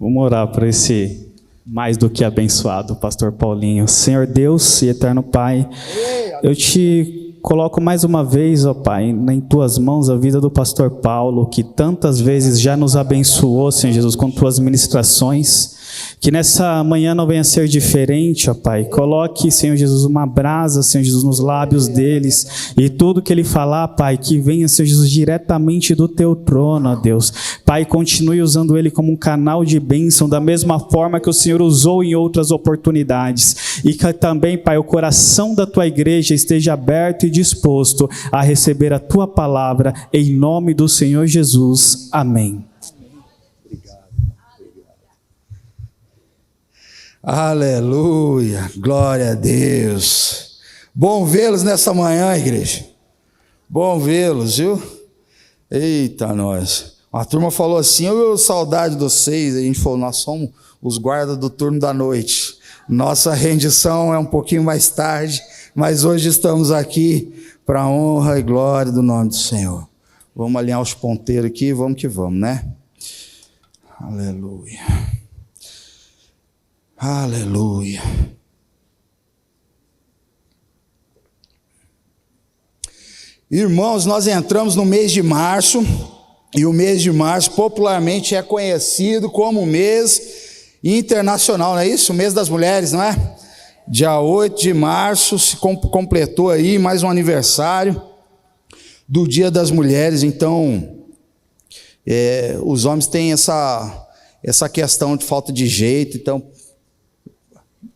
Vamos orar por esse mais do que abençoado pastor Paulinho. Senhor Deus e eterno Pai, eu te coloco mais uma vez, ó Pai, em tuas mãos a vida do pastor Paulo, que tantas vezes já nos abençoou, Senhor Jesus, com tuas ministrações. Que nessa manhã não venha a ser diferente, ó Pai. Coloque, Senhor Jesus, uma brasa, Senhor Jesus, nos lábios deles. E tudo que ele falar, Pai, que venha, Senhor Jesus, diretamente do teu trono, ó Deus. Pai, continue usando ele como um canal de bênção, da mesma forma que o Senhor usou em outras oportunidades. E que também, Pai, o coração da tua igreja esteja aberto e disposto a receber a tua palavra, em nome do Senhor Jesus. Amém. Aleluia, glória a Deus. Bom vê-los nessa manhã, igreja. Bom vê-los, viu? Eita, nós. A turma falou assim, eu saudade de vocês. A gente falou, nós somos os guardas do turno da noite. Nossa rendição é um pouquinho mais tarde, mas hoje estamos aqui para a honra e glória do nome do Senhor. Vamos alinhar os ponteiros aqui, vamos que vamos, né? Aleluia. Aleluia. Irmãos, nós entramos no mês de março, e o mês de março popularmente é conhecido como o mês internacional, não é isso? O mês das mulheres, não é? Dia 8 de março se completou aí mais um aniversário do Dia das Mulheres. Então, os homens têm essa questão de falta de jeito, então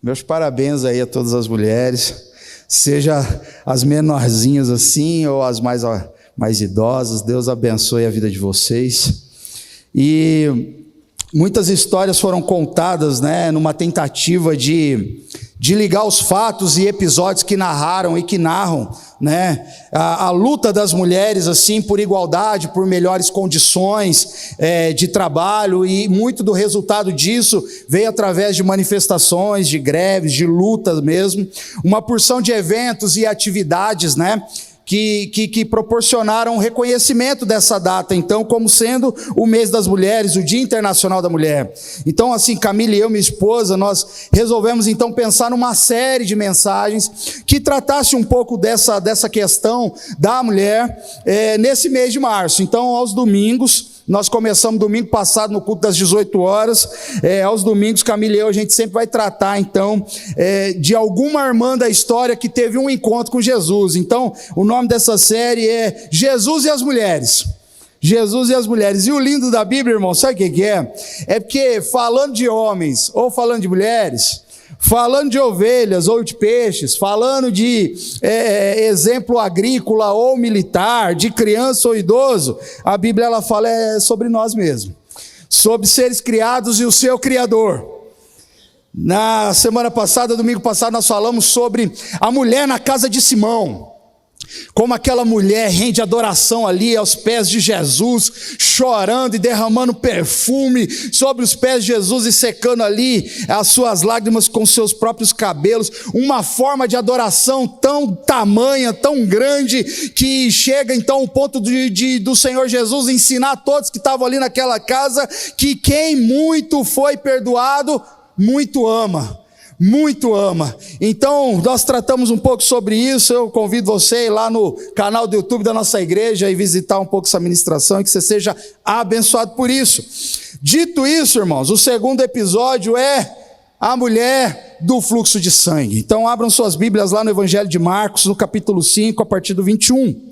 meus parabéns aí a todas as mulheres, seja as menorzinhas assim ou as mais idosas. Deus abençoe a vida de vocês. E muitas histórias foram contadas, né, numa tentativa de ligar os fatos e episódios que narraram e que narram, né, a luta das mulheres assim por igualdade, por melhores condições de trabalho, e muito do resultado disso veio através de manifestações, de greves, de lutas mesmo, uma porção de eventos e atividades, né, que proporcionaram o reconhecimento dessa data, então, como sendo o mês das mulheres, o Dia Internacional da Mulher. Então, assim, Camila e eu, minha esposa, nós resolvemos, então, pensar numa série de mensagens que tratasse um pouco dessa questão da mulher nesse mês de março. Então, aos domingos, nós começamos domingo passado no culto das 18 horas, aos domingos, Camila e eu, a gente sempre vai tratar, então, de alguma irmã da história que teve um encontro com Jesus. Então, o nome dessa série é Jesus e as Mulheres. Jesus e as Mulheres. E o lindo da Bíblia, irmão, sabe o que é? É porque falando de homens ou falando de mulheres, falando de ovelhas ou de peixes, falando de exemplo agrícola ou militar, de criança ou idoso, a Bíblia ela fala sobre nós mesmos, sobre seres criados e o seu Criador. Na semana passada, domingo passado, nós falamos sobre a mulher na casa de Simão, como aquela mulher rende adoração ali aos pés de Jesus, chorando e derramando perfume sobre os pés de Jesus e secando ali as suas lágrimas com seus próprios cabelos, uma forma de adoração tão tamanha, tão grande, que chega então ao ponto do Senhor Jesus ensinar a todos que estavam ali naquela casa, que quem muito foi perdoado, muito ama. Muito ama. Então, nós tratamos um pouco sobre isso. Eu convido você a ir lá no canal do YouTube da nossa igreja e visitar um pouco essa ministração, e que você seja abençoado por isso. Dito isso, irmãos, o segundo episódio é a mulher do fluxo de sangue. Então, abram suas Bíblias lá no Evangelho de Marcos, no capítulo 5, a partir do 21.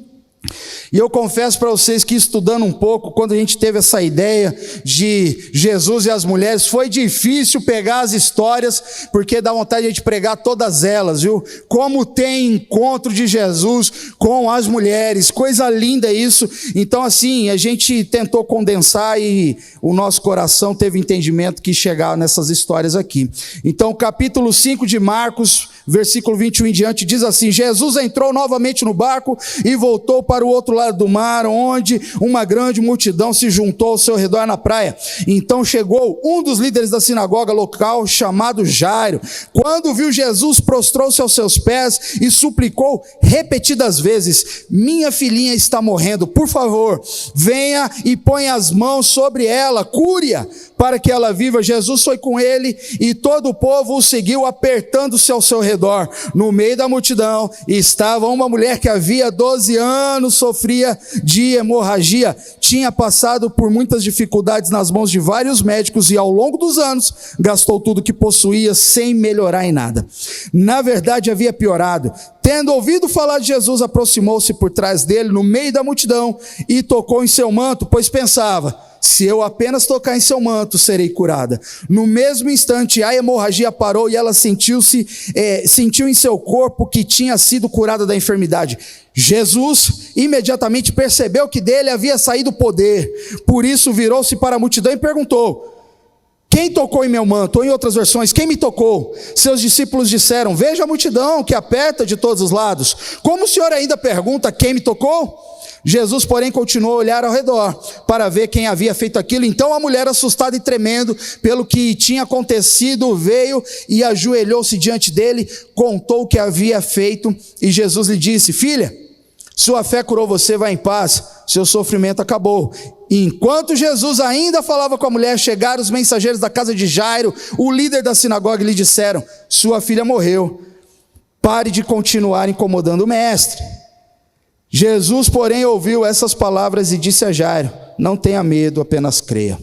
E eu confesso para vocês que, estudando um pouco, quando a gente teve essa ideia de Jesus e as mulheres, foi difícil pegar as histórias, porque dá vontade de a gente pregar todas elas, viu? Como tem encontro de Jesus com as mulheres, coisa linda isso. Então, assim, a gente tentou condensar e o nosso coração teve entendimento que chegar nessas histórias aqui. Então, capítulo 5 de Marcos, versículo 21 em diante, diz assim: Jesus entrou novamente no barco e voltou para o outro lado do mar, onde uma grande multidão se juntou ao seu redor na praia. Então chegou um dos líderes da sinagoga local, chamado Jairo. Quando viu Jesus, prostrou-se aos seus pés e suplicou repetidas vezes: minha filhinha está morrendo, por favor, venha e ponha as mãos sobre ela, cure-a, para que ela viva. Jesus foi com ele e todo o povo o seguiu, apertando-se ao seu redor. No meio da multidão estava uma mulher que havia 12 anos sofria de hemorragia. Tinha passado por muitas dificuldades nas mãos de vários médicos e ao longo dos anos gastou tudo que possuía sem melhorar em nada. Na verdade havia piorado. Tendo ouvido falar de Jesus, aproximou-se por trás dele, no meio da multidão, e tocou em seu manto, pois pensava: se eu apenas tocar em seu manto, serei curada. No mesmo instante, a hemorragia parou e ela sentiu em seu corpo que tinha sido curada da enfermidade. Jesus imediatamente percebeu que dele havia saído poder. Por isso virou-se para a multidão e perguntou: quem tocou em meu manto? Ou em outras versões, quem me tocou? Seus discípulos disseram: veja a multidão que aperta de todos os lados. Como o senhor ainda pergunta quem me tocou? Jesus, porém, continuou a olhar ao redor para ver quem havia feito aquilo. Então a mulher, assustada e tremendo pelo que tinha acontecido, veio e ajoelhou-se diante dele, contou o que havia feito, e Jesus lhe disse: filha, sua fé curou você, vá em paz, seu sofrimento acabou. Enquanto Jesus ainda falava com a mulher, chegaram os mensageiros da casa de Jairo, o líder da sinagoga, e lhe disseram: sua filha morreu, pare de continuar incomodando o mestre. Jesus, porém, ouviu essas palavras e disse a Jairo: não tenha medo, apenas creia.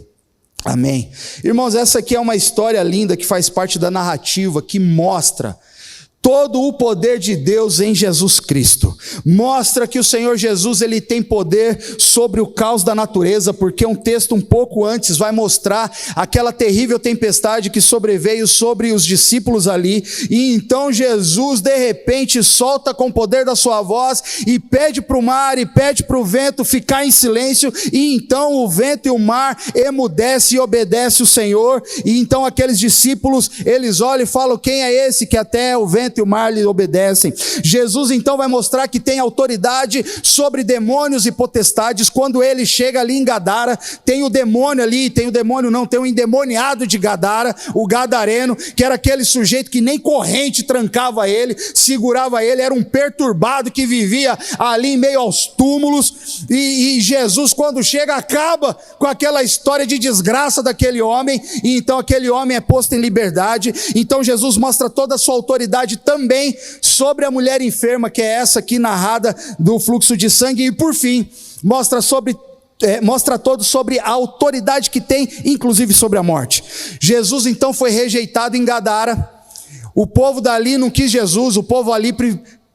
Amém. Irmãos, essa aqui é uma história linda que faz parte da narrativa que mostra todo o poder de Deus em Jesus Cristo. Mostra que o Senhor Jesus, ele tem poder sobre o caos da natureza, porque um texto um pouco antes vai mostrar aquela terrível tempestade que sobreveio sobre os discípulos ali, e então Jesus de repente solta com o poder da sua voz e pede para o mar e pede para o vento ficar em silêncio, e então o vento e o mar emudecem e obedecem o Senhor. E então aqueles discípulos, eles olham e falam: quem é esse que até o vento e o mar lhe obedecem? Jesus então vai mostrar que tem autoridade sobre demônios e potestades. Quando ele chega ali em Gadara, tem o demônio ali, tem o endemoniado de Gadara, o gadareno, que era aquele sujeito que nem corrente trancava ele, segurava ele, era um perturbado que vivia ali em meio aos túmulos, e Jesus, quando chega, acaba com aquela história de desgraça daquele homem, e então aquele homem é posto em liberdade. Então Jesus mostra toda a sua autoridade também sobre a mulher enferma, que é essa aqui narrada do fluxo de sangue, e por fim, mostra todo sobre a autoridade que tem, inclusive sobre a morte. Jesus então foi rejeitado em Gadara, o povo dali não quis Jesus, o povo ali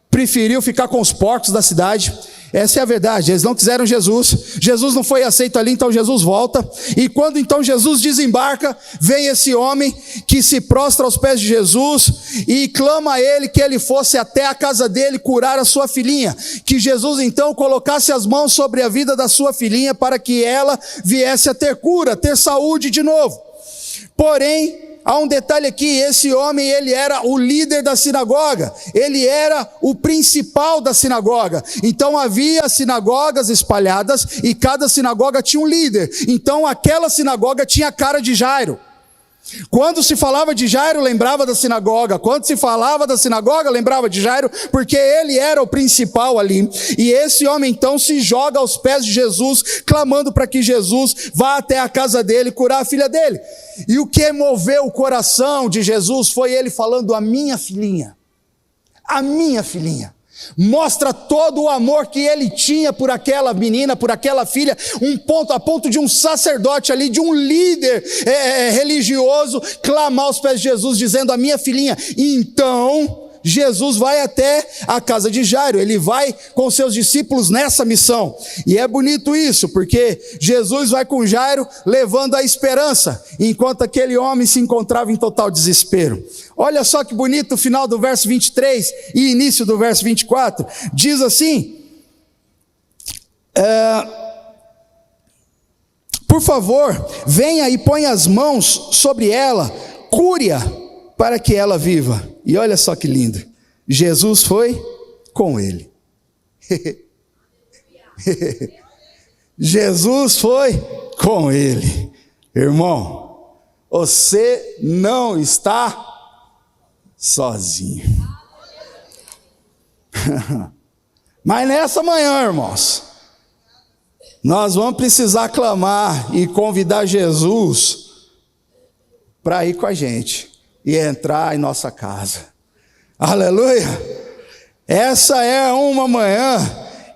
preferiu ficar com os porcos da cidade. Essa é a verdade, eles não quiseram Jesus. Jesus não foi aceito ali, então Jesus volta, e quando então Jesus desembarca, vem esse homem que se prostra aos pés de Jesus e clama a ele que ele fosse até a casa dele curar a sua filhinha, que Jesus então colocasse as mãos sobre a vida da sua filhinha para que ela viesse a ter cura, ter saúde de novo. Porém, há um detalhe aqui: esse homem, ele era o líder da sinagoga, ele era o principal da sinagoga. Então havia sinagogas espalhadas e cada sinagoga tinha um líder. Então aquela sinagoga tinha a cara de Jairo. Quando se falava de Jairo, lembrava da sinagoga. Quando se falava da sinagoga, lembrava de Jairo, porque ele era o principal ali. E esse homem então se joga aos pés de Jesus, clamando para que Jesus vá até a casa dele curar a filha dele. E o que moveu o coração de Jesus foi ele falando: a minha filhinha, a minha filhinha. Mostra todo o amor que ele tinha por aquela menina, por aquela filha, a ponto de um sacerdote ali, de um líder religioso, clamar aos pés de Jesus, dizendo: a minha filhinha. Então Jesus vai até a casa de Jairo, ele vai com seus discípulos nessa missão, e é bonito isso, porque Jesus vai com Jairo levando a esperança, enquanto aquele homem se encontrava em total desespero. Olha só que bonito o final do verso 23 e início do verso 24, diz assim: por favor, venha e ponha as mãos sobre ela, cure-a para que ela viva. E olha só que lindo, Jesus foi com ele. Jesus foi com ele. Irmão, você não está sozinho. Mas nessa manhã, irmãos, nós vamos precisar clamar e convidar Jesus para ir com a gente e entrar em nossa casa. Aleluia! Essa é uma manhã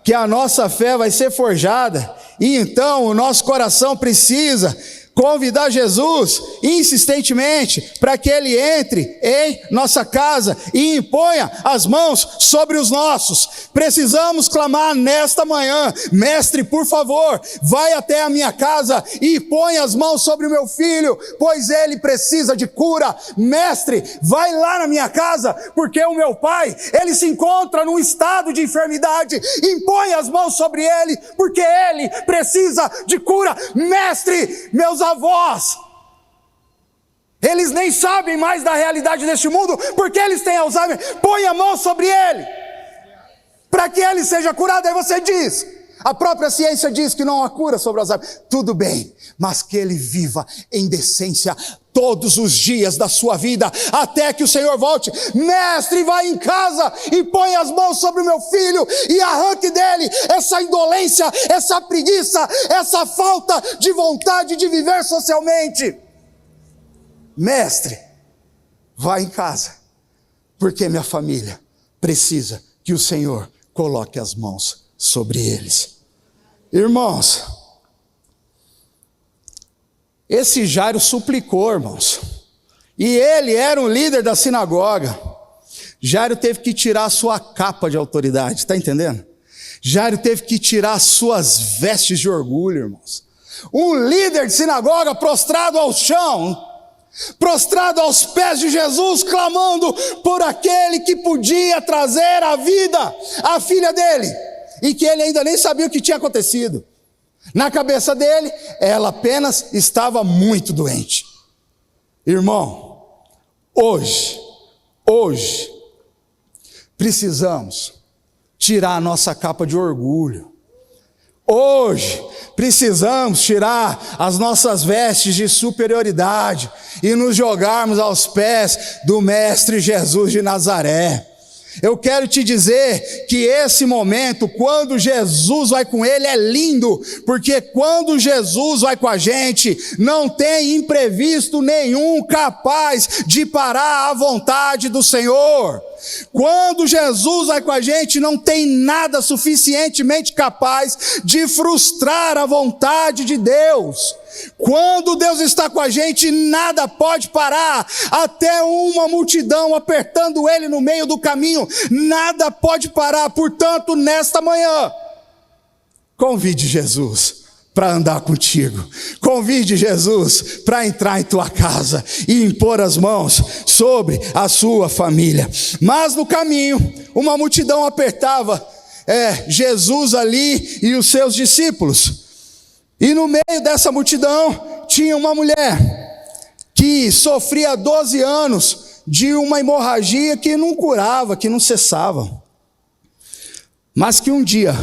que a nossa fé vai ser forjada, e então o nosso coração precisa convidar Jesus insistentemente para que Ele entre em nossa casa e imponha as mãos sobre os nossos. Precisamos clamar nesta manhã: mestre, por favor, vai até a minha casa e põe as mãos sobre o meu filho, pois ele precisa de cura. Mestre, vai lá na minha casa, porque o meu pai, ele se encontra num estado de enfermidade, impõe as mãos sobre ele, porque ele precisa de cura. Mestre, meus avós, eles nem sabem mais da realidade deste mundo, porque eles têm Alzheimer. Põe a mão sobre ele, para que ele seja curado. Aí você diz, a própria ciência diz que não há cura sobre Alzheimer. Tudo bem, mas que ele viva em decência todos os dias da sua vida, até que o Senhor volte. Mestre, vai em casa e põe as mãos sobre o meu filho e arranque dele essa indolência, essa preguiça, essa falta de vontade de viver socialmente. Mestre, vai em casa, porque minha família precisa que o Senhor coloque as mãos sobre eles. Irmãos, esse Jairo suplicou, irmãos, e ele era um líder da sinagoga. Jairo teve que tirar a sua capa de autoridade, está entendendo? Jairo teve que tirar as suas vestes de orgulho, irmãos. Um líder de sinagoga prostrado ao chão, prostrado aos pés de Jesus, clamando por aquele que podia trazer à vida a filha dele, e que ele ainda nem sabia o que tinha acontecido. Na cabeça dele, ela apenas estava muito doente. Irmão, hoje, precisamos tirar a nossa capa de orgulho. Hoje, precisamos tirar as nossas vestes de superioridade e nos jogarmos aos pés do Mestre Jesus de Nazaré. Eu quero te dizer que esse momento, quando Jesus vai com ele, é lindo, porque quando Jesus vai com a gente, não tem imprevisto nenhum capaz de parar a vontade do Senhor. Quando Jesus vai com a gente, não tem nada suficientemente capaz de frustrar a vontade de Deus. Quando Deus está com a gente, nada pode parar, até uma multidão apertando Ele no meio do caminho, nada pode parar. Portanto, nesta manhã, convide Jesus para andar contigo, convide Jesus para entrar em tua casa e impor as mãos sobre a sua família. Mas no caminho, uma multidão apertava Jesus ali e os seus discípulos. E no meio dessa multidão tinha uma mulher que sofria 12 anos de uma hemorragia que não curava, que não cessava. Mas que um dia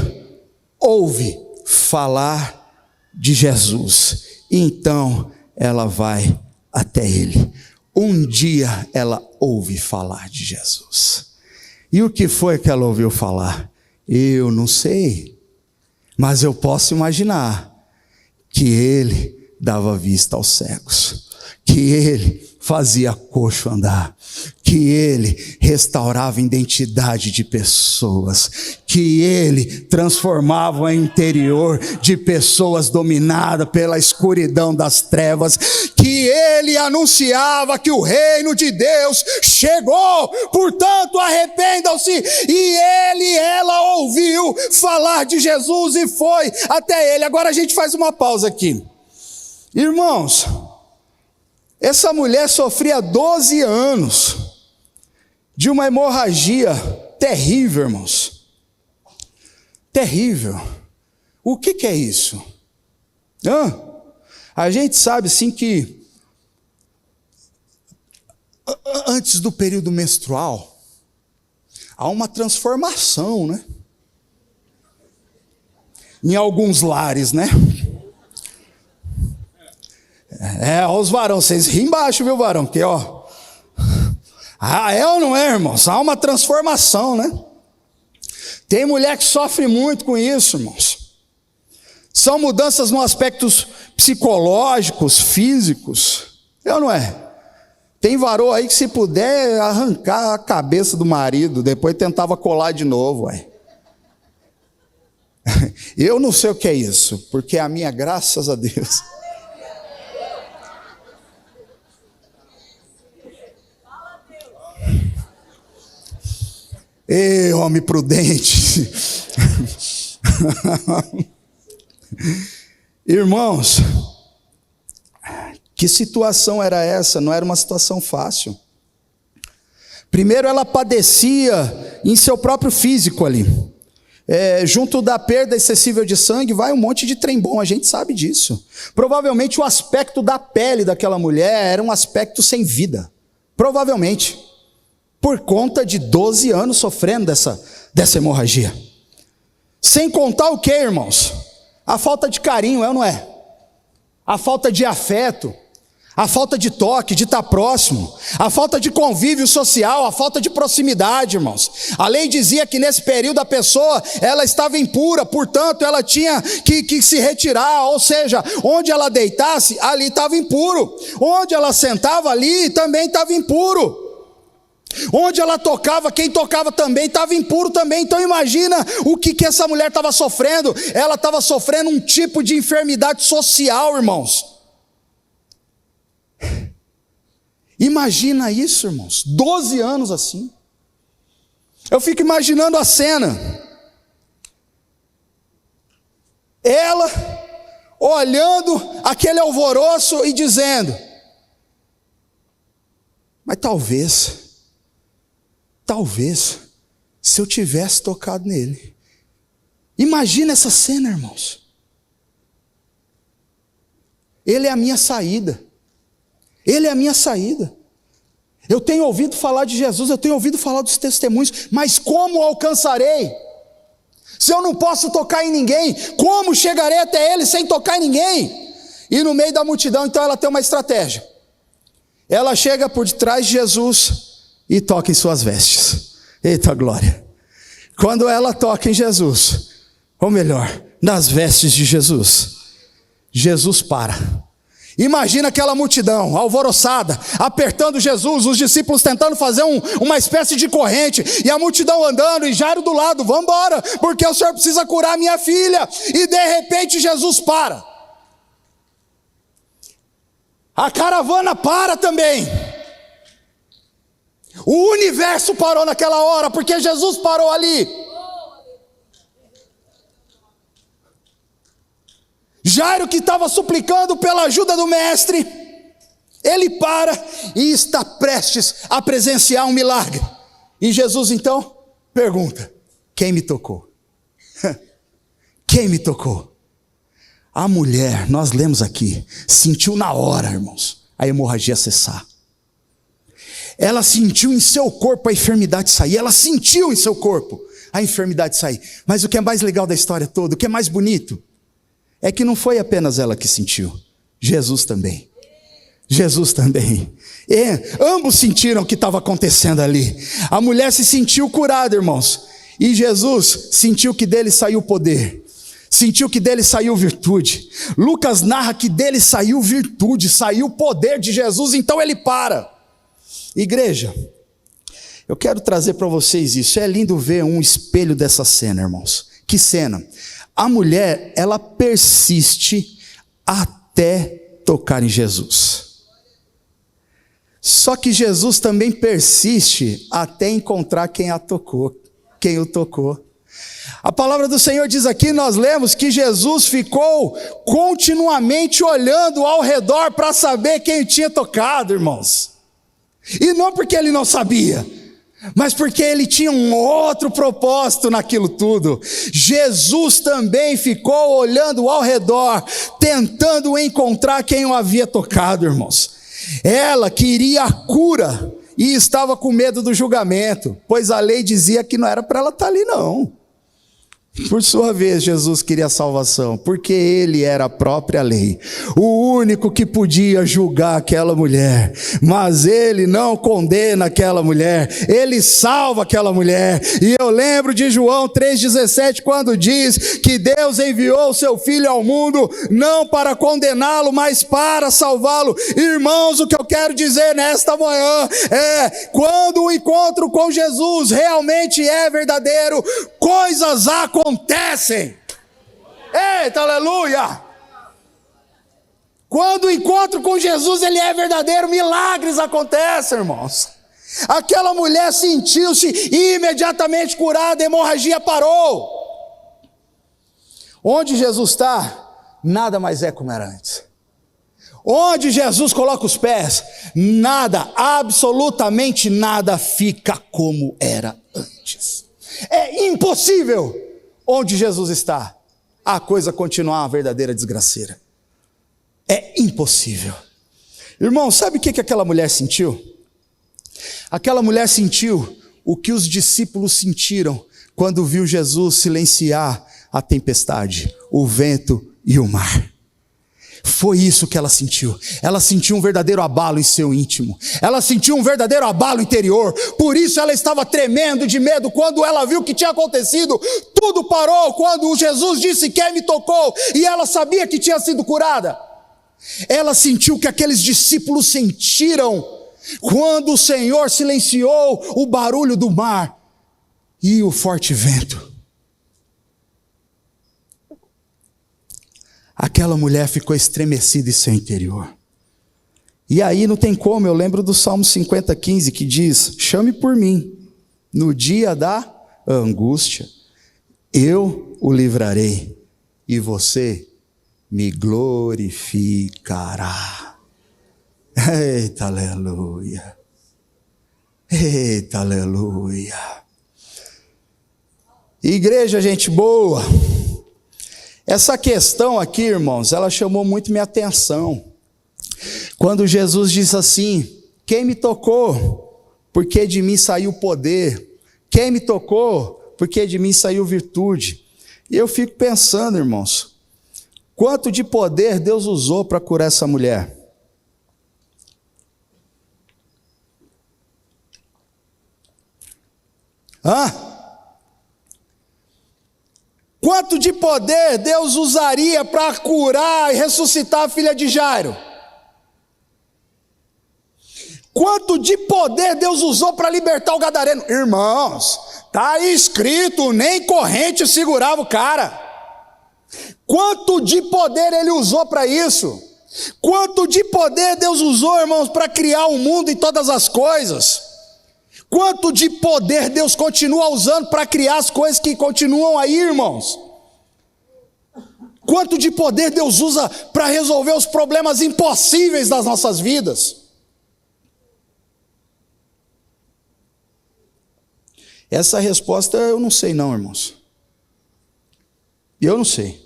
ouve falar de Jesus. E então ela vai até ele. Um dia ela ouve falar de Jesus. E o que foi que ela ouviu falar? Eu não sei, mas eu posso imaginar que ele dava vista aos cegos, que ele fazia coxo andar, que ele restaurava a identidade de pessoas, que ele transformava o interior de pessoas dominadas pela escuridão das trevas, que ele anunciava que o reino de Deus chegou, portanto arrependam-se. E ela ouviu falar de Jesus e foi até ele. Agora a gente faz uma pausa aqui. Irmãos, essa mulher sofria 12 anos de uma hemorragia terrível, irmãos. Terrível. O que é isso? A gente sabe sim que antes do período menstrual há uma transformação, né? Em alguns lares, né? Os varões, vocês riem embaixo, viu, varão? Porque, é ou não é, irmãos? Há uma transformação, né? Tem mulher que sofre muito com isso, irmãos. São mudanças no aspectos psicológicos, físicos. É ou não é? Tem varô aí que, se puder arrancar a cabeça do marido, depois tentava colar de novo, ué. Eu não sei o que é isso, porque a minha, graças a Deus. Ei, homem prudente. Irmãos, que situação era essa? Não era uma situação fácil. Primeiro, ela padecia em seu próprio físico ali. Junto da perda excessiva de sangue, vai um monte de trem bom, a gente sabe disso. Provavelmente o aspecto da pele daquela mulher era um aspecto sem vida. Provavelmente. Por conta de 12 anos sofrendo dessa hemorragia. Sem contar o que, irmãos? A falta de carinho, é ou não é? A falta de afeto, a falta de toque, de estar próximo, a falta de convívio social, a falta de proximidade, irmãos. A lei dizia que nesse período a pessoa, ela estava impura, portanto ela tinha que se retirar, ou seja, onde ela deitasse, ali estava impuro. Onde ela sentava, ali também estava impuro. Onde ela tocava, quem tocava também estava impuro também. Então imagina o que essa mulher estava sofrendo. Ela estava sofrendo um tipo de enfermidade social, irmãos. Imagina isso, irmãos, 12 anos assim. Eu fico imaginando a cena. Ela olhando aquele alvoroço e dizendo: mas talvez, se eu tivesse tocado nele. Imagina essa cena, irmãos. Ele é a minha saída. Ele é a minha saída. Eu tenho ouvido falar de Jesus, eu tenho ouvido falar dos testemunhos, mas como alcançarei? Se eu não posso tocar em ninguém, como chegarei até ele sem tocar em ninguém? E no meio da multidão, então ela tem uma estratégia. Ela chega por detrás de Jesus e toca em suas vestes. Eita glória! Quando ela toca em Jesus, ou melhor, nas vestes de Jesus, Jesus para. Imagina aquela multidão alvoroçada, apertando Jesus, os discípulos tentando fazer uma espécie de corrente, e a multidão andando, e Jairo do lado: vamos embora, porque o Senhor precisa curar minha filha. E de repente Jesus para. A caravana para também. O universo parou naquela hora, porque Jesus parou ali. Jairo, que estava suplicando pela ajuda do mestre, ele para e está prestes a presenciar um milagre. E Jesus então pergunta: quem me tocou? Quem me tocou? A mulher, nós lemos aqui, sentiu na hora, irmãos, a hemorragia cessar. Ela sentiu em seu corpo a enfermidade sair. Ela sentiu em seu corpo a enfermidade sair. Mas o que é mais legal da história toda, o que é mais bonito, é que não foi apenas ela que sentiu. Jesus também. Jesus também. Ambos sentiram o que estava acontecendo ali. A mulher se sentiu curada, irmãos. E Jesus sentiu que dele saiu poder. Sentiu que dele saiu virtude. Lucas narra que dele saiu virtude, saiu poder de Jesus. Então ele para. Igreja, eu quero trazer para vocês isso. É lindo ver um espelho dessa cena, irmãos. Que cena? A mulher, ela persiste até tocar em Jesus. Só que Jesus também persiste até encontrar quem a tocou, quem o tocou. A palavra do Senhor diz aqui, nós lemos que Jesus ficou continuamente olhando ao redor para saber quem tinha tocado, irmãos. E não porque ele não sabia, mas porque ele tinha um outro propósito naquilo tudo. Jesus também ficou olhando ao redor, tentando encontrar quem o havia tocado, irmãos. Ela queria a cura e estava com medo do julgamento, pois a lei dizia que não era para ela estar ali não. Por sua vez, Jesus queria salvação, porque ele era a própria lei, o único que podia julgar aquela mulher, mas ele não condena aquela mulher, ele salva aquela mulher. E eu lembro de João 3,17, quando diz que Deus enviou o seu Filho ao mundo, não para condená-lo, mas para salvá-lo. Irmãos, o que eu quero dizer nesta manhã é, quando o encontro com Jesus realmente é verdadeiro, coisas acontecem. Eita, aleluia! Quando o encontro com Jesus ele é verdadeiro, milagres acontecem, irmãos. Aquela mulher sentiu-se imediatamente curada, a hemorragia parou. Onde Jesus está, nada mais é como era antes. Onde Jesus coloca os pés, nada, absolutamente nada fica como era antes. É impossível. Onde Jesus está, a coisa continuar uma verdadeira desgraceira. É impossível. Irmão, sabe o que aquela mulher sentiu? Aquela mulher sentiu o que os discípulos sentiram quando viu Jesus silenciar a tempestade, o vento e o mar. Foi isso que ela sentiu. Ela sentiu um verdadeiro abalo em seu íntimo. Ela sentiu um verdadeiro abalo interior. Por isso ela estava tremendo de medo. Quando ela viu o que tinha acontecido, tudo parou. Quando Jesus disse: quem me tocou? E ela sabia que tinha sido curada. Ela sentiu o que aqueles discípulos sentiram quando o Senhor silenciou o barulho do mar e o forte vento. Aquela mulher ficou estremecida em seu interior. E aí não tem como, eu lembro do Salmo 50:15 que diz: chame por mim, no dia da angústia, eu o livrarei, e você me glorificará. Eita, aleluia. Eita, aleluia. Igreja, gente boa. Essa questão aqui, irmãos, ela chamou muito minha atenção. Quando Jesus disse assim: quem me tocou? Porque de mim saiu poder. Quem me tocou? Porque de mim saiu virtude. E eu fico pensando, irmãos, quanto de poder Deus usou para curar essa mulher? Quanto de poder Deus usaria para curar e ressuscitar a filha de Jairo? Quanto de poder Deus usou para libertar o gadareno? Irmãos, está escrito, nem corrente segurava o cara. Quanto de poder ele usou para isso? Quanto de poder Deus usou, irmãos, para criar o mundo e todas as coisas? Quanto de poder Deus continua usando para criar as coisas que continuam aí, irmãos? Quanto de poder Deus usa para resolver os problemas impossíveis das nossas vidas? Essa resposta eu não sei não, irmãos. Eu não sei.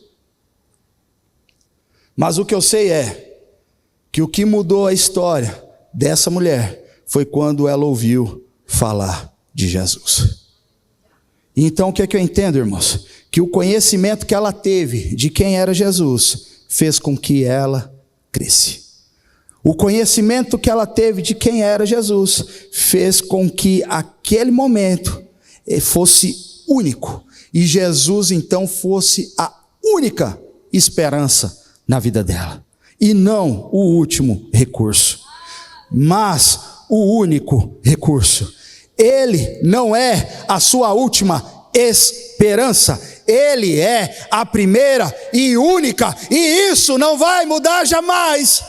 Mas o que eu sei é que o que mudou a história dessa mulher foi quando ela ouviu falar de Jesus. Então o que é que eu entendo, irmãos? Que o conhecimento que ela teve de quem era Jesus fez com que ela crescesse. O conhecimento que ela teve de quem era Jesus fez com que aquele momento fosse único. E Jesus então fosse a única esperança na vida dela. E não o último recurso, mas o único recurso. Ele não é a sua última esperança, ele é a primeira e única, e isso não vai mudar jamais.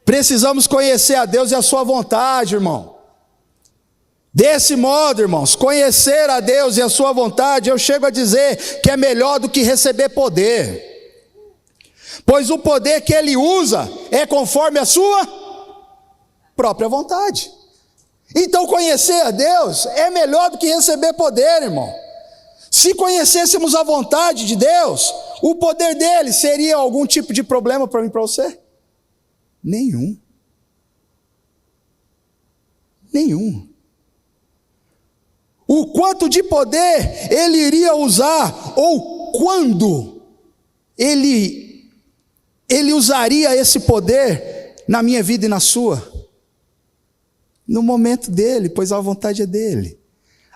Precisamos conhecer a Deus e a sua vontade, irmão. Desse modo, irmãos, conhecer a Deus e a sua vontade, eu chego a dizer que é melhor do que receber poder. Pois o poder que ele usa é conforme a sua própria vontade. Então conhecer a Deus é melhor do que receber poder, irmão. Se conhecêssemos a vontade de Deus, o poder dele seria algum tipo de problema para mim e para você? Nenhum. o quanto de poder ele iria usar, ou quando ele usaria esse poder na minha vida e na sua. No momento dele, pois a vontade é dele.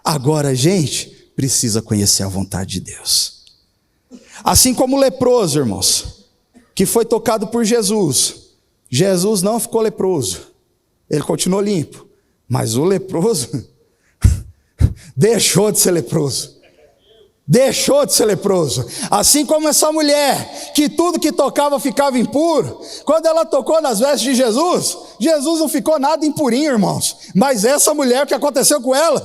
Agora a gente precisa conhecer a vontade de Deus. Assim como o leproso, irmãos, que foi tocado por Jesus. Jesus não ficou leproso, ele continuou limpo. Mas o leproso deixou de ser leproso. Deixou de ser leproso. Assim como essa mulher, que tudo que tocava ficava impuro, quando ela tocou nas vestes de Jesus, Jesus não ficou nada impurinho, irmãos. Mas essa mulher, o que aconteceu com ela,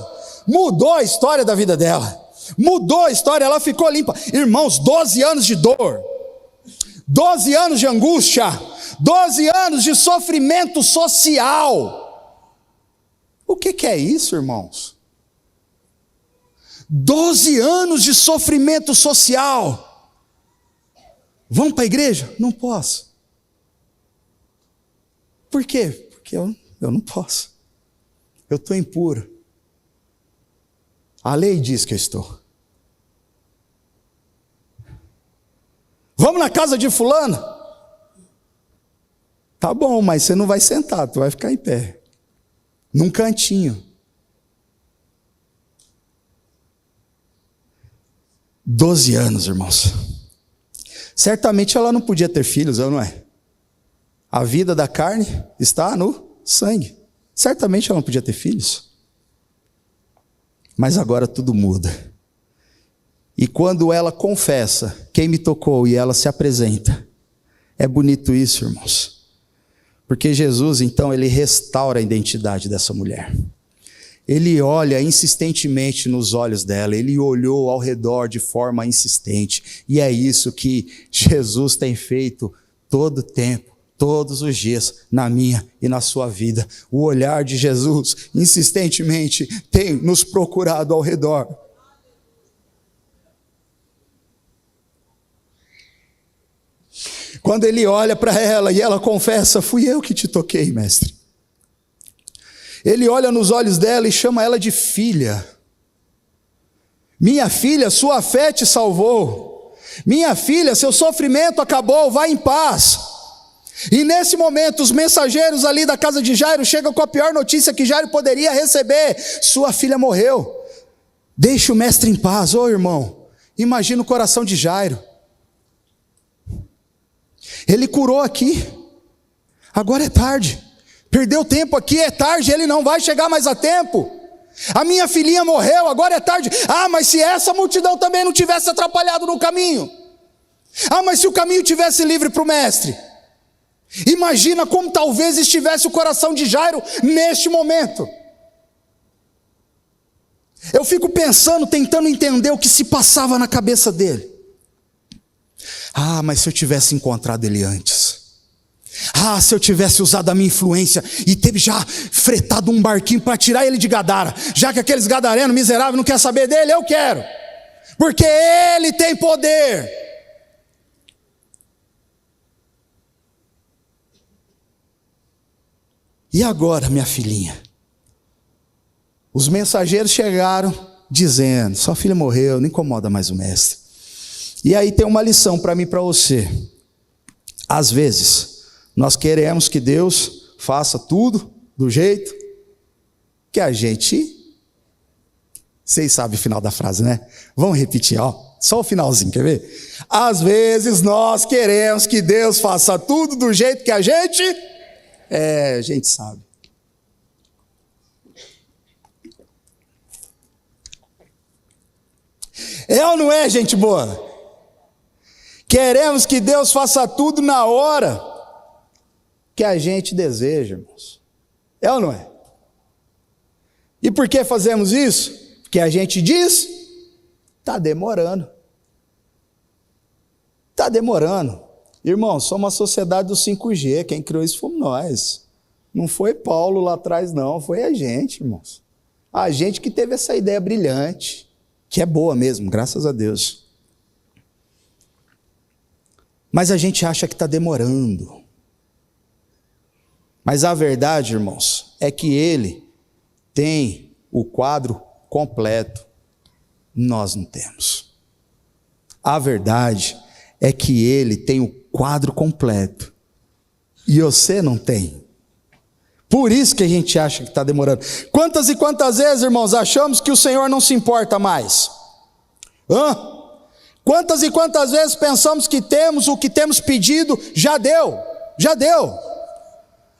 mudou a história da vida dela. Mudou a história, ela ficou limpa. Irmãos, 12 anos de dor, 12 anos de angústia, 12 anos de sofrimento social. O que é isso, irmãos? 12 anos de sofrimento social. Vamos para a igreja? Não posso. Por quê? Porque eu não posso. Eu estou impuro. A lei diz que eu estou. Vamos na casa de fulano? Tá bom, mas você não vai sentar, tu vai ficar em pé. Num cantinho. 12 anos, irmãos. Certamente ela não podia ter filhos, não é? A vida da carne está no sangue. Certamente ela não podia ter filhos. Mas agora tudo muda. E quando ela confessa quem me tocou e ela se apresenta, é bonito isso, irmãos. Porque Jesus, então, ele restaura a identidade dessa mulher. Ele olha insistentemente nos olhos dela, ele olhou ao redor de forma insistente. E é isso que Jesus tem feito todo o tempo, todos os dias, na minha e na sua vida. O olhar de Jesus insistentemente tem nos procurado ao redor. Quando ele olha para ela e ela confessa, fui eu que te toquei, mestre. Ele olha nos olhos dela e chama ela de filha. Minha filha, sua fé te salvou. Minha filha, seu sofrimento acabou, vá em paz. E nesse momento, os mensageiros ali da casa de Jairo chegam com a pior notícia que Jairo poderia receber: sua filha morreu. Deixe o mestre em paz. Ô irmão, imagina o coração de Jairo. Ele curou aqui, agora é tarde. Perdeu tempo aqui, é tarde, ele não vai chegar mais a tempo. A minha filhinha morreu, agora é tarde. Ah, mas se essa multidão também não tivesse atrapalhado no caminho. Ah, mas se o caminho tivesse livre para o mestre. Imagina como talvez estivesse o coração de Jairo neste momento. Eu fico pensando, tentando entender o que se passava na cabeça dele. Ah, mas se eu tivesse encontrado ele antes. Ah, se eu tivesse usado a minha influência e teve já fretado um barquinho para tirar ele de Gadara. Já que aqueles gadarenos miseráveis não querem saber dele, eu quero. Porque ele tem poder. E agora, minha filhinha? Os mensageiros chegaram dizendo: sua filha morreu, não incomoda mais o mestre. E aí tem uma lição para mim e para você. Às vezes, nós queremos que Deus faça tudo do jeito que a gente... Vocês sabem o final da frase, né? Vamos repetir, ó. Só o finalzinho, quer ver? Às vezes nós queremos que Deus faça tudo do jeito que a gente... a gente sabe. É ou não é, gente boa? Queremos que Deus faça tudo na hora que a gente deseja, irmãos. É ou não é? E por que fazemos isso? Porque a gente diz: está demorando. Está demorando. Irmãos, somos uma sociedade do 5G, quem criou isso fomos nós. Não foi Paulo lá atrás não, foi a gente, irmãos. A gente que teve essa ideia brilhante, que é boa mesmo, graças a Deus. Mas a gente acha que está demorando. Mas a verdade, irmãos, é que ele tem o quadro completo nós não temos. A verdade é que Ele tem o quadro completo e você não tem. Por isso que a gente acha que está demorando. Quantas e quantas vezes, irmãos, achamos que o Senhor não se importa mais? Quantas e quantas vezes pensamos que temos o que temos pedido, já deu.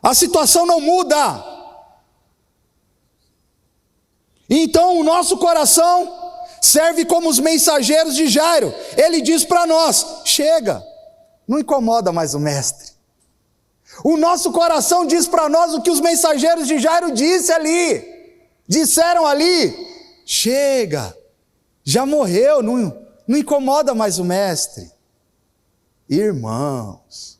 A situação não muda. Então o nosso coração serve como os mensageiros de Jairo. Ele diz para nós: chega, não incomoda mais o mestre. O nosso coração diz para nós o que os mensageiros de Jairo disseram ali: chega, já morreu, não incomoda mais o mestre. Irmãos,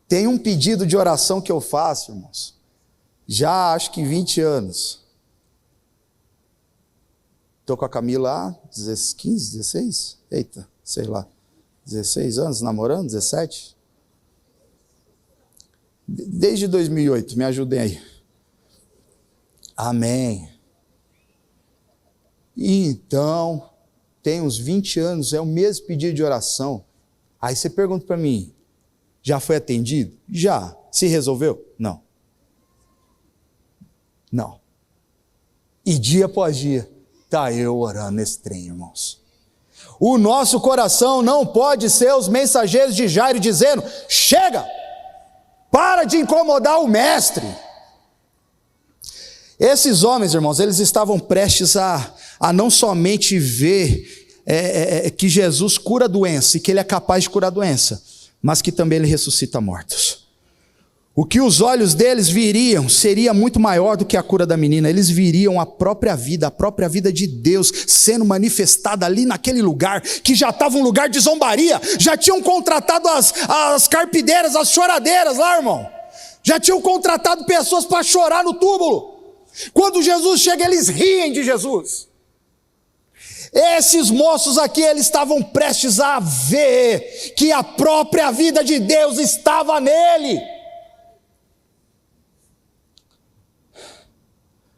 tem um pedido de oração que eu faço, irmãos, já acho que 20 anos. Estou com a Camila há 15, 16? Eita, sei lá, 16 anos namorando, 17? Desde 2008, me ajudem aí. Amém. Então, tem uns 20 anos, é o mesmo pedido de oração. Aí você pergunta para mim: já foi atendido? Já. Se resolveu? Não. E dia após dia, está eu orando nesse trem, irmãos. O nosso coração não pode ser os mensageiros de Jairo dizendo: chega, para de incomodar o mestre. Esses homens, irmãos, eles estavam prestes a não somente ver que Jesus cura a doença, e que Ele é capaz de curar a doença, mas que também Ele ressuscita mortos. O que os olhos deles viriam seria muito maior do que a cura da menina. Eles viriam a própria vida de Deus sendo manifestada ali naquele lugar, que já estava um lugar de zombaria. Já tinham contratado as carpideiras, as choradeiras lá, irmão. Já tinham contratado pessoas para chorar no túmulo. Quando Jesus chega, eles riem de Jesus. Esses moços aqui, eles estavam prestes a ver que a própria vida de Deus estava nele.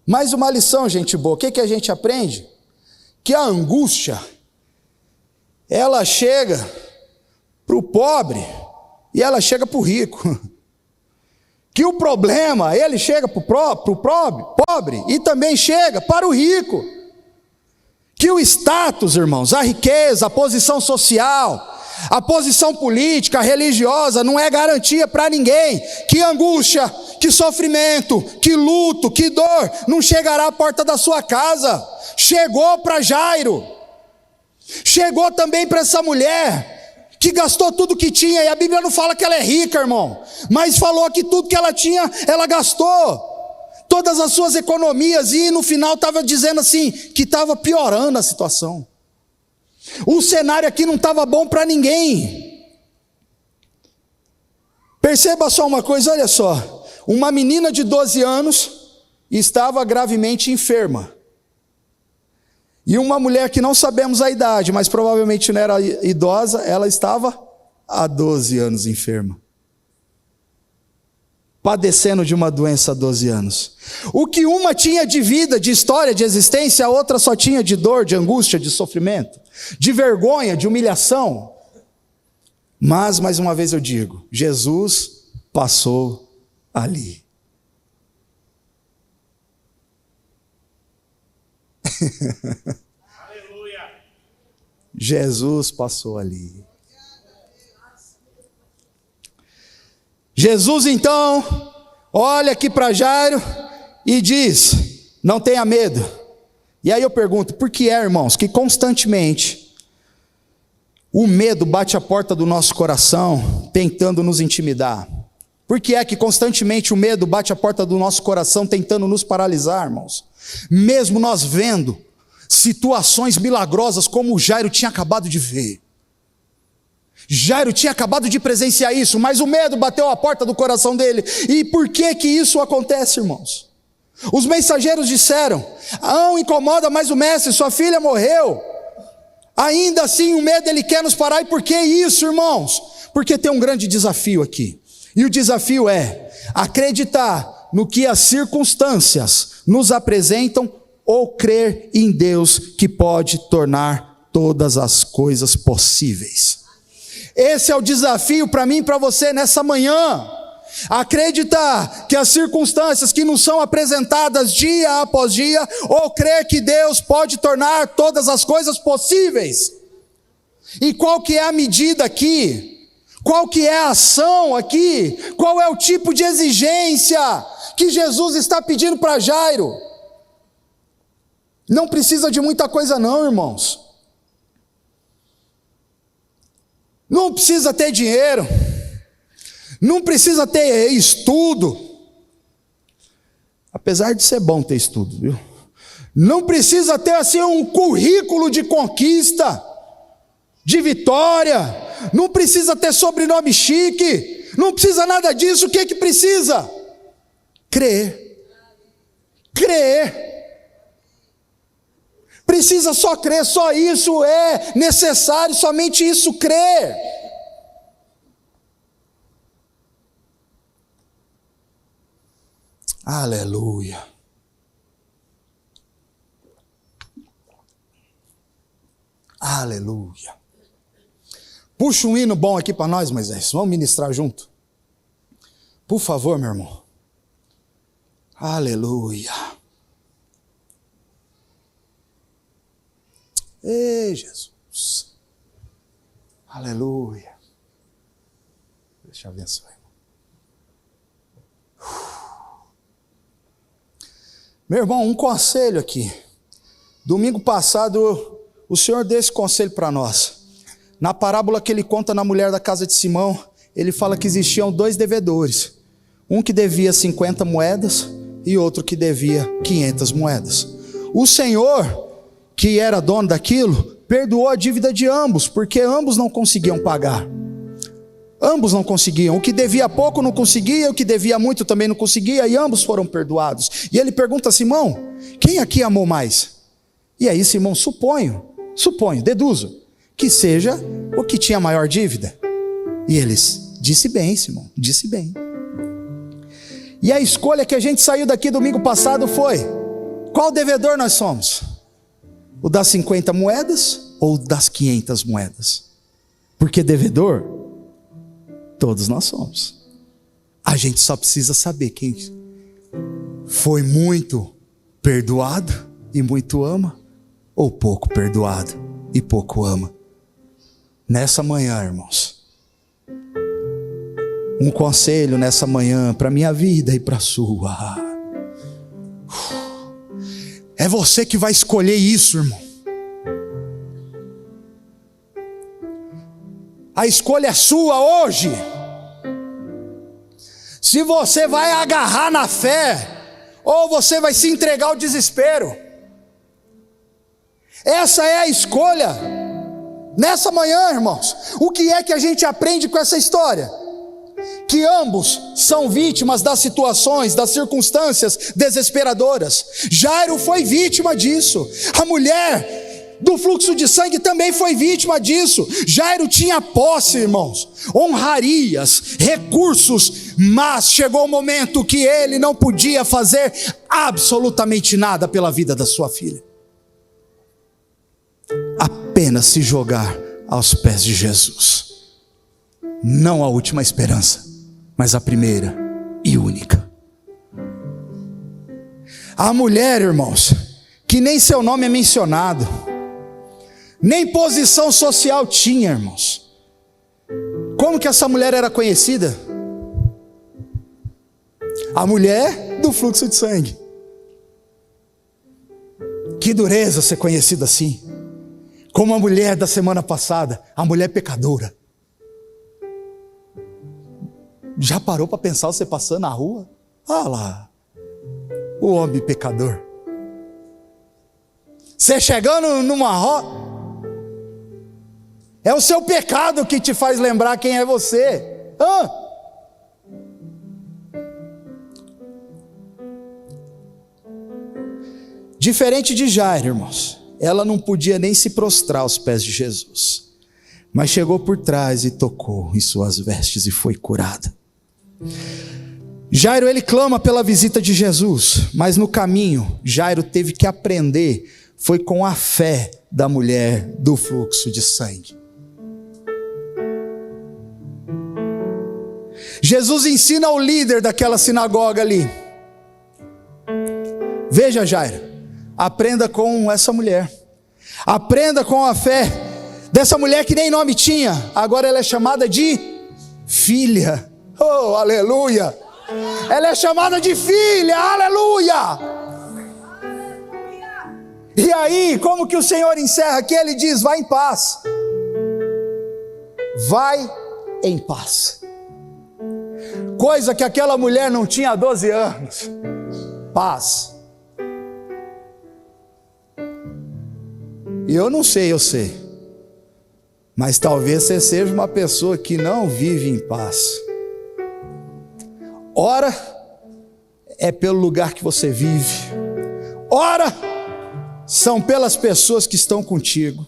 Mais uma lição, gente boa. O que a gente aprende? Que a angústia, ela chega para o pobre e ela chega para o rico. Que o problema, ele chega para o pobre e também chega para o rico. Que o status, irmãos, a riqueza, a posição social, a posição política, religiosa, não é garantia para ninguém. Que angústia, que sofrimento, que luto, que dor, não chegará à porta da sua casa. Chegou para Jairo. Chegou também para essa mulher, que gastou tudo que tinha, e a Bíblia não fala que ela é rica, irmão, mas falou que tudo que ela tinha, ela gastou. Todas as suas economias, e no final estava dizendo assim, que estava piorando a situação. O cenário aqui não estava bom para ninguém. Perceba só uma coisa, olha só. Uma menina de 12 anos estava gravemente enferma. E uma mulher que não sabemos a idade, mas provavelmente não era idosa, ela estava há 12 anos enferma. Padecendo de uma doença há 12 anos. O que uma tinha de vida, de história, de existência, a outra só tinha de dor, de angústia, de sofrimento, de vergonha, de humilhação. Mas, mais uma vez eu digo, Jesus passou ali. Aleluia. Jesus passou ali. Jesus então olha aqui para Jairo e diz: não tenha medo. E aí eu pergunto, por que irmãos, que constantemente o medo bate a porta do nosso coração tentando nos intimidar? Por que é que constantemente o medo bate a porta do nosso coração tentando nos paralisar, irmãos? Mesmo nós vendo situações milagrosas como o Jairo tinha acabado de ver. Jairo tinha acabado de presenciar isso, mas o medo bateu a porta do coração dele. E por que que isso acontece, irmãos? Os mensageiros disseram: não incomoda mais o mestre, sua filha morreu. Ainda assim o medo ele quer nos parar. E por que isso, irmãos? Porque tem um grande desafio aqui. E o desafio é acreditar no que as circunstâncias nos apresentam ou crer em Deus que pode tornar todas as coisas possíveis. Esse é o desafio para mim e para você nessa manhã. Acreditar que as circunstâncias que nos são apresentadas dia após dia, ou crer que Deus pode tornar todas as coisas possíveis. E qual que é a medida aqui? Qual que é a ação aqui? Qual é o tipo de exigência que Jesus está pedindo para Jairo? Não precisa de muita coisa não, irmãos. Não precisa ter dinheiro. Não precisa ter estudo. Apesar de ser bom ter estudo, viu? Não precisa ter assim um currículo de conquista, de vitória. Não precisa ter sobrenome chique. Não precisa nada disso. O que é que precisa? Crer. Crer. Precisa só crer, só isso é necessário, somente isso, crer. Aleluia. Aleluia. Puxa um hino bom aqui para nós, Moisés. Vamos ministrar junto. Por favor, meu irmão. Aleluia. Ei, Jesus. Aleluia. Deixa eu abençoar. Meu irmão, um conselho aqui. Domingo passado, o Senhor deu esse conselho para nós. Na parábola que ele conta na mulher da casa de Simão, ele fala que existiam 2 devedores. Um que devia 50 moedas e outro que devia 500 moedas. O Senhor, que era dono daquilo, perdoou a dívida de ambos, porque ambos não conseguiam pagar. Ambos não conseguiam. O que devia pouco não conseguia, o que devia muito também não conseguia, e ambos foram perdoados. E ele pergunta a Simão: quem aqui amou mais? E aí Simão, suponho, deduzo, que seja o que tinha maior dívida. E eles, disse bem, Simão, disse bem. E a escolha que a gente saiu daqui domingo passado foi: qual devedor nós somos? O das 50 moedas ou das 500 moedas? Porque devedor todos nós somos. A gente só precisa saber quem foi muito perdoado e muito ama, ou pouco perdoado e pouco ama. Nessa manhã, irmãos, um conselho nessa manhã para a minha vida e para a sua. É você que vai escolher isso, irmão. A escolha é sua hoje. Se você vai agarrar na fé, ou você vai se entregar ao desespero. Essa é a escolha. Nessa manhã, irmãos, o que é que a gente aprende com essa história? Que ambos são vítimas das situações, das circunstâncias desesperadoras. Jairo foi vítima disso. A mulher do fluxo de sangue também foi vítima disso. Jairo tinha posse, irmãos, honrarias, recursos, mas chegou o momento que ele não podia fazer absolutamente nada pela vida da sua filha. Apenas se jogar aos pés de Jesus. Não a última esperança, mas a primeira e única. A mulher, irmãos, que nem seu nome é mencionado, nem posição social tinha, irmãos. Como que essa mulher era conhecida? A mulher do fluxo de sangue. Que dureza ser conhecida assim. Como a mulher da semana passada, a mulher pecadora. Já parou para pensar você passando na rua? Ah lá, o homem pecador. Você chegando numa roda, é o seu pecado que te faz lembrar quem é você. Diferente de Jairo, irmãos, ela não podia nem se prostrar aos pés de Jesus, mas chegou por trás e tocou em suas vestes e foi curada. Jairo, ele clama pela visita de Jesus, mas no caminho, Jairo teve que aprender, foi com a fé da mulher do fluxo de sangue. Jesus ensina ao líder daquela sinagoga ali: veja, Jairo, aprenda com essa mulher, aprenda com a fé dessa mulher que nem nome tinha, agora ela é chamada de filha. Oh, aleluia! Ela é chamada de filha, aleluia! E aí, como que o Senhor encerra aqui? Ele diz: vai em paz. Vai em paz. Coisa que aquela mulher não tinha há 12 anos. Paz. E eu não sei, eu sei. Mas talvez você seja uma pessoa que não vive em paz. Ora é pelo lugar que você vive. Ora são pelas pessoas que estão contigo.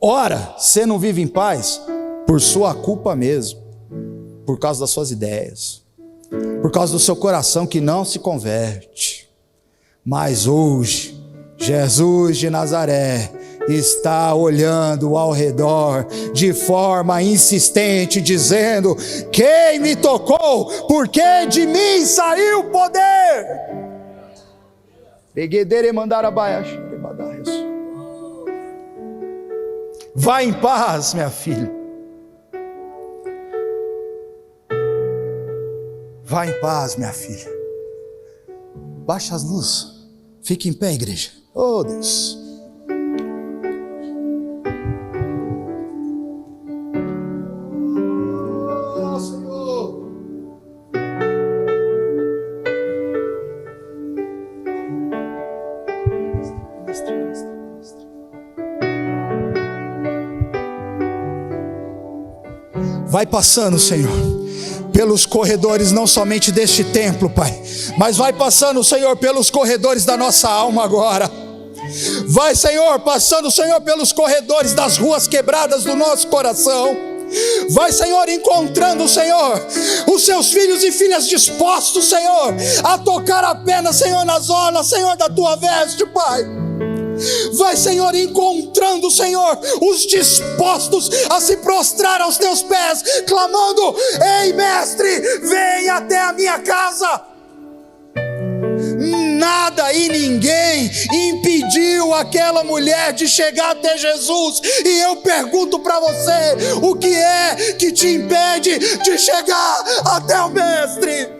Ora, você não vive em paz por sua culpa mesmo, por causa das suas ideias, por causa do seu coração que não se converte. Mas hoje, Jesus de Nazaré está olhando ao redor de forma insistente, dizendo: quem me tocou? Porque de mim saiu o poder. Vá em paz, minha filha. Vá em paz, minha filha. Baixa as luzes. Fique em pé, igreja. Oh, Deus. Oh, Senhor. Vai passando, Senhor, pelos corredores não somente deste templo, Pai, mas vai passando, Senhor, pelos corredores da nossa alma agora. Vai, Senhor, passando, Senhor, pelos corredores das ruas quebradas do nosso coração. Vai, Senhor, encontrando, Senhor, os seus filhos e filhas dispostos, Senhor, a tocar apenas, Senhor, na zona, Senhor, da tua veste, Pai. Vai, Senhor, encontrando, Senhor, os dispostos a se prostrar aos teus pés, clamando: ei, mestre, vem até a minha casa. Nada e ninguém impediu aquela mulher de chegar até Jesus. E eu pergunto para você: o que é que te impede de chegar até o mestre?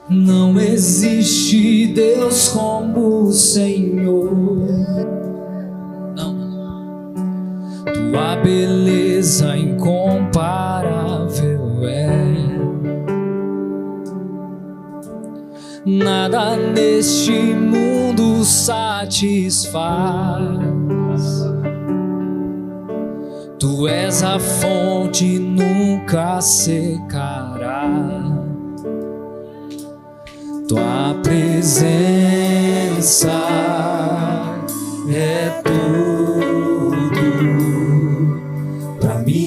Não existe Deus como o Senhor. Não. Tua beleza incomparável é. Nada neste mundo satisfaz. Tu és a fonte, nunca secará. Tua presença é tudo pra mim.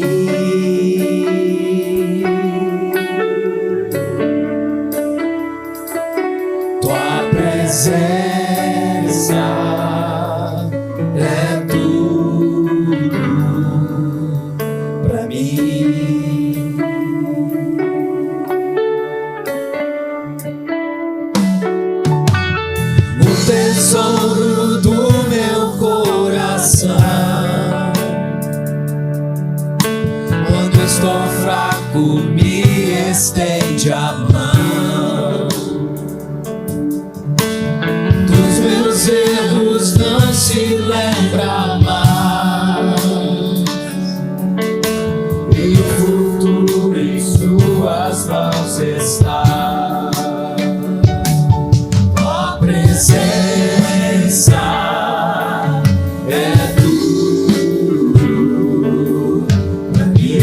Tua presença é tudo pra mim. Tesouro do meu coração, quando estou fraco, me estende a mão. Dos meus erros não se lembra mais, e o futuro em suas mãos está. Presença é tudo pra mim.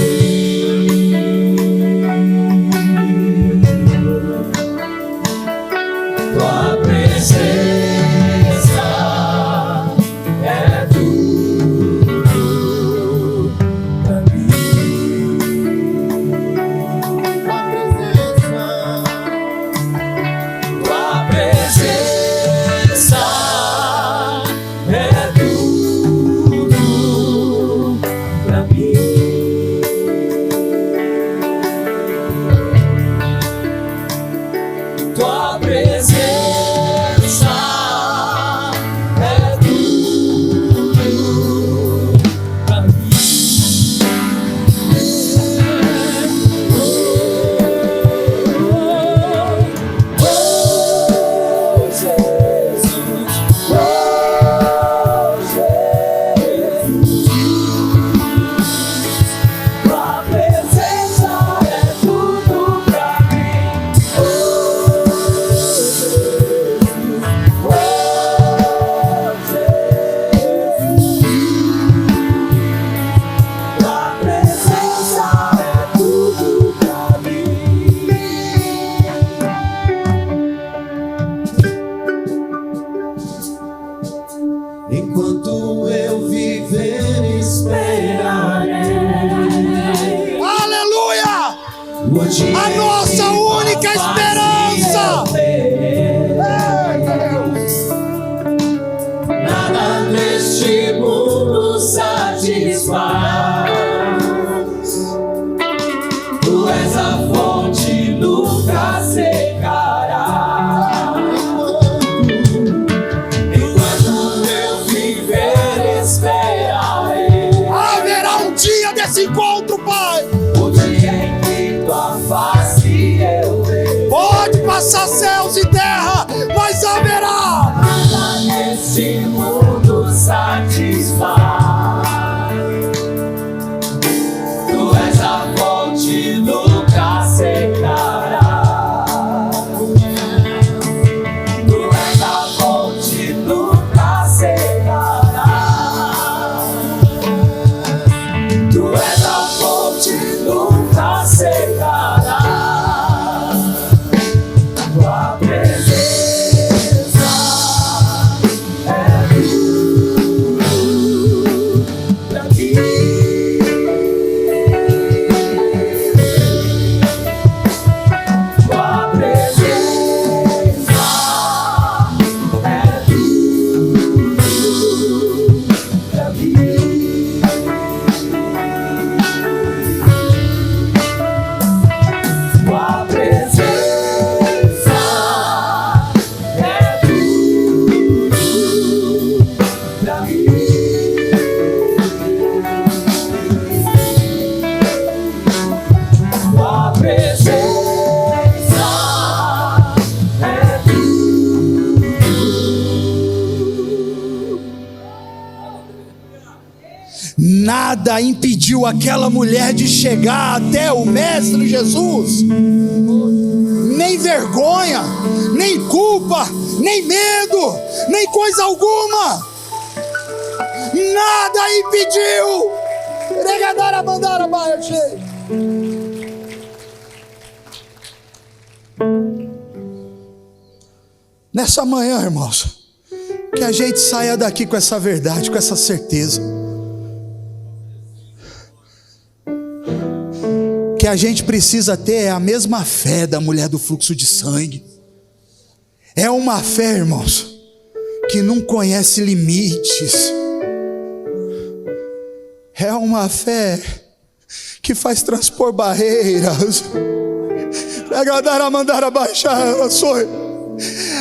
a nossa única esperança. Nada neste mundo satisfaz. Tu és a fonte, nunca secará. Enquanto eu viver, esperarei. Haverá um dia desse encontro, Pai. O dia em que tua face eu verei. Pode passar céus e terra, mas haverá. Nada neste mundo satisfaz. Tu és a fonte, nunca secará. Tu és a fonte, nunca secará. Tu és a fonte, nunca secará. Tua presença é tudo pra mim. Tua presença é tudo pra mim. Tua presença é tudo pra mim. Tua presença é tudo. Nada impediu aquela mulher de chegar até o Mestre Jesus. Nem vergonha, nem culpa, nem medo, nem coisa alguma. Nada impediu. Regadara, mandara, baia, cheio. Nessa manhã, irmãos, que a gente saia daqui com essa verdade, com essa certeza. Que a gente precisa ter a mesma fé da mulher do fluxo de sangue. É uma fé, irmãos, que não conhece limites. É uma fé que faz transpor barreiras. Regadara, mandara, baixar, sonho.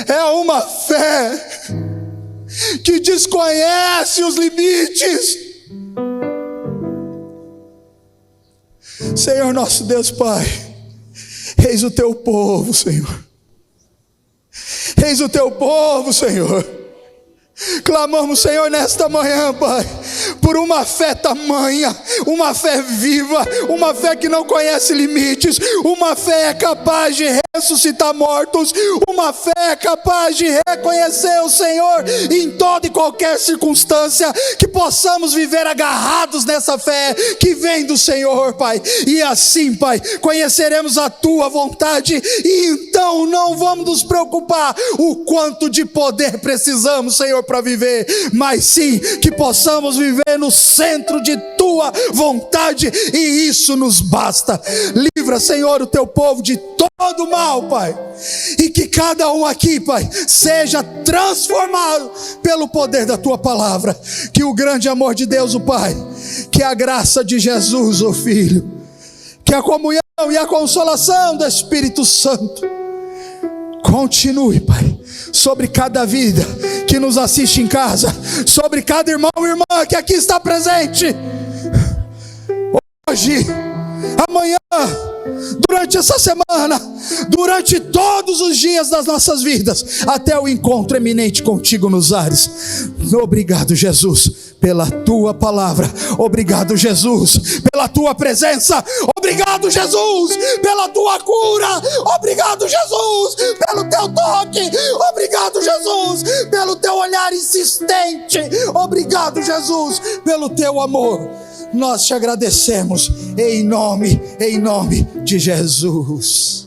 É uma fé que desconhece os limites. Senhor nosso Deus Pai, eis o teu povo, Senhor. Eis o teu povo, Senhor. Clamamos, Senhor, nesta manhã, Pai, por uma fé tamanha, uma fé viva, uma fé que não conhece limites, uma fé capaz de ressuscitar mortos, uma fé capaz de reconhecer o Senhor em toda e qualquer circunstância, que possamos viver agarrados nessa fé que vem do Senhor, Pai, e assim, Pai, conheceremos a Tua vontade, e então não vamos nos preocupar o quanto de poder precisamos, Senhor, para viver, mas sim que possamos viver no centro de Tua vontade, e isso nos basta. Livra, Senhor, o Teu povo de todo mal, Pai, e que cada um aqui, Pai, seja transformado pelo poder da Tua palavra. Que o grande amor de Deus, o Pai, que a graça de Jesus, o Filho, que a comunhão e a consolação do Espírito Santo continue, Pai, sobre cada vida que nos assiste em casa, sobre cada irmão e irmã que aqui está presente, hoje, amanhã, durante essa semana, durante todos os dias das nossas vidas, até o encontro eminente contigo nos ares. Obrigado, Jesus, pela Tua palavra. Obrigado, Jesus, pela Tua presença. Obrigado, Jesus, pela Tua cura. Obrigado, Jesus, pelo Teu toque. Obrigado, Jesus, pelo Teu olhar insistente. Obrigado, Jesus, pelo Teu amor. Nós te agradecemos em nome de Jesus.